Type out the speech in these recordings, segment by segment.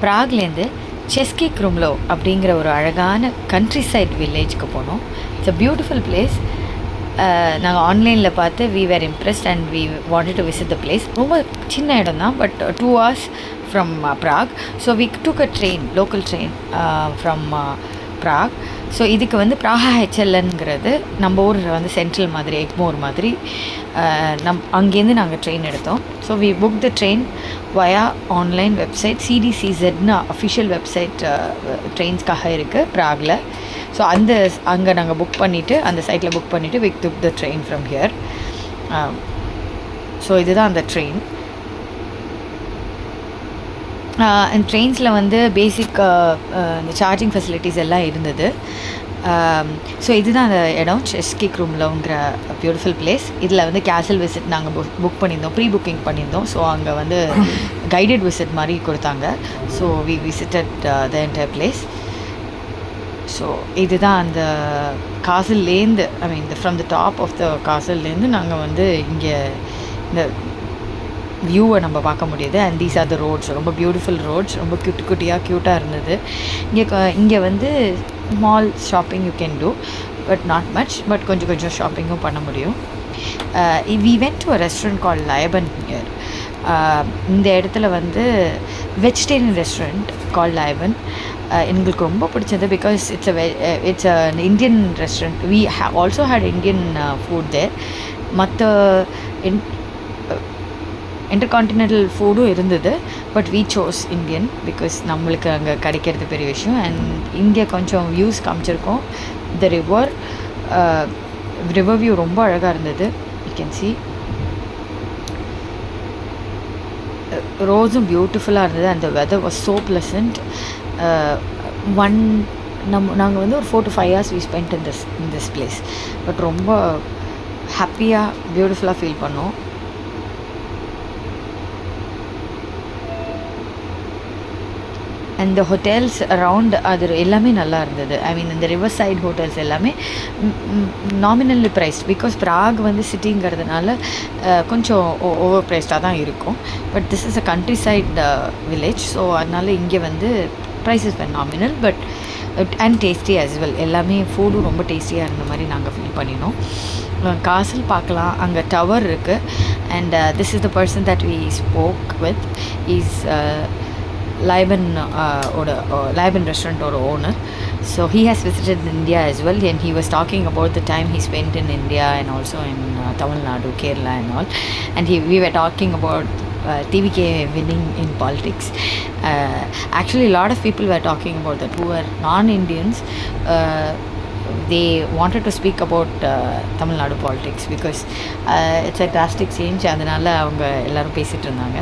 ப்ராக்லேருந்து செஸ்கி க்ரும்லோ அப்படிங்கிற ஒரு அழகான கண்ட்ரி சைட் வில்லேஜ்க்கு போனோம். It's a beautiful place. நாங்கள் ஆன்லைனில் பார்த்து we were impressed and we wanted to visit the place. ரொம்ப சின்ன இடம் தான், but 2 hours from Prague. So we took a train, local train from Prague. ஸோ இதுக்கு வந்து ப்ராஹா ஹெச்எல்என்ங்கிறது நம்ம ஊர் வந்து சென்ட்ரல் மாதிரி, எக்மோர் மாதிரி. அங்கேருந்து நாங்கள் ட்ரெயின் எடுத்தோம். So we book the train via online website. சிடிசிசெட்னு அஃபிஷியல் வெப்சைட் ட்ரெயின்ஸ்க்காக இருக்குது ப்ராகில். ஸோ அங்கே நாங்கள் புக் பண்ணிவிட்டு, அந்த சைட்டில் புக் பண்ணிவிட்டு we took the train from here. So இதுதான் அந்த ட்ரெயின். அண்ட் ட்ரெயின்ஸில் வந்து பேசிக் இந்த சார்ஜிங் ஃபெசிலிட்டிஸ் எல்லாம் இருந்தது. ஸோ இதுதான் அந்த இடம், செஸ்கி க்ரும்லோங்கிற பியூட்டிஃபுல் பிளேஸ். இதில் வந்து கேசல் விசிட் நாங்கள் புக் பண்ணியிருந்தோம், ப்ரீ புக்கிங் பண்ணியிருந்தோம். ஸோ அங்கே வந்து கைடட் விசிட் மாதிரி கொடுத்தாங்க. So we visited the entire place. So இதுதான் அந்த காசல்லேருந்து, I mean from the top of the காசல்லேருந்து நாங்கள் வந்து இங்கே இந்த வியூவை நம்ம பார்க்க முடியுது. And these are the roads, ரொம்ப பியூட்டிஃபுல் ரோட்ஸ், ரொம்ப க்யூட்டாக இருந்தது. இங்கே வந்து mall shopping you can do, but not much, but கொஞ்சம் ஷாப்பிங்கும் பண்ண முடியும். We went to a restaurant call லயபன் ஹியர். இந்த இடத்துல வந்து வெஜிடேரியன் ரெஸ்டாரண்ட் கால் லயபன். எங்களுக்கு ரொம்ப பிடிச்சது because it's an Indian restaurant. We also had Indian food there. மற்ற இன்டர்கான்டினென்டல் ஃபுட்டும் இருந்தது, but we chose Indian because நம்மளுக்கு அங்கே கிடைக்கிறது பெரிய விஷயம். அண்ட் இங்கே கொஞ்சம் வியூஸ் காமிச்சிருக்கோம். த ரிவர் வியூ ரொம்ப அழகாக இருந்தது. யூ கேன் சி ரோஸும் பியூட்டிஃபுல்லாக இருந்தது. அந்த வெதர் வாஸ் ஸோ ப்ளசன்ட். நாங்கள் வந்து ஒரு 4 to 5 hours we spend in this place. But ரொம்ப ஹாப்பியாக பியூட்டிஃபுல்லாக ஃபீல் பண்ணோம். அண்ட் த ஹோட்டல்ஸ் அரவுண்ட் அது எல்லாமே நல்லா இருந்தது. ஐ மீன் இந்த ரிவர் சைட் ஹோட்டல்ஸ் எல்லாமே நாமினல்லி ப்ரைஸ்ட். பிகாஸ் ப்ராக் வந்து சிட்டிங்கிறதுனால கொஞ்சம் ஓவர் ப்ரைஸ்டாக தான் இருக்கும். But this is a countryside village. So அதனால் இங்கே வந்து prices were nominal, but and tasty as well. எல்லாமே ஃபுட்டும் ரொம்ப டேஸ்டியாக இருந்த மாதிரி நாங்கள் ஃபீல் பண்ணினோம். காசல் பார்க்கலாம், அங்கே டவர் இருக்குது. And this is the person that we spoke with. Is Liban Liban restaurant or owner. So he has visited India as well, and he was talking about the time he spent in India and also in Tamil Nadu, Kerala and all. And we were talking about TVK winning in politics. Actually a lot of people were talking about that who are non-Indians. They wanted to speak about Tamil Nadu politics because it's a drastic change. அதனால அவங்க எல்லாரும் பேசிட்டு இருந்தாங்க.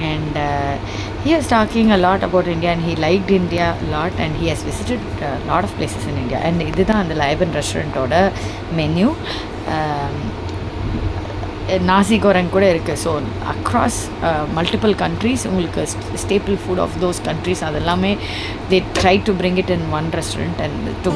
And he was talking a lot about India, and he liked India a lot, and he has visited a lot of places in India. And இதுதான் அந்த லைபன் ரெஸ்டாரண்ட்டோட menu. நாசி goreng கூட இருக்குது. So across multiple countries உங்களுக்கு staple food of those countries அதெல்லாமே they try to bring it in one restaurant and to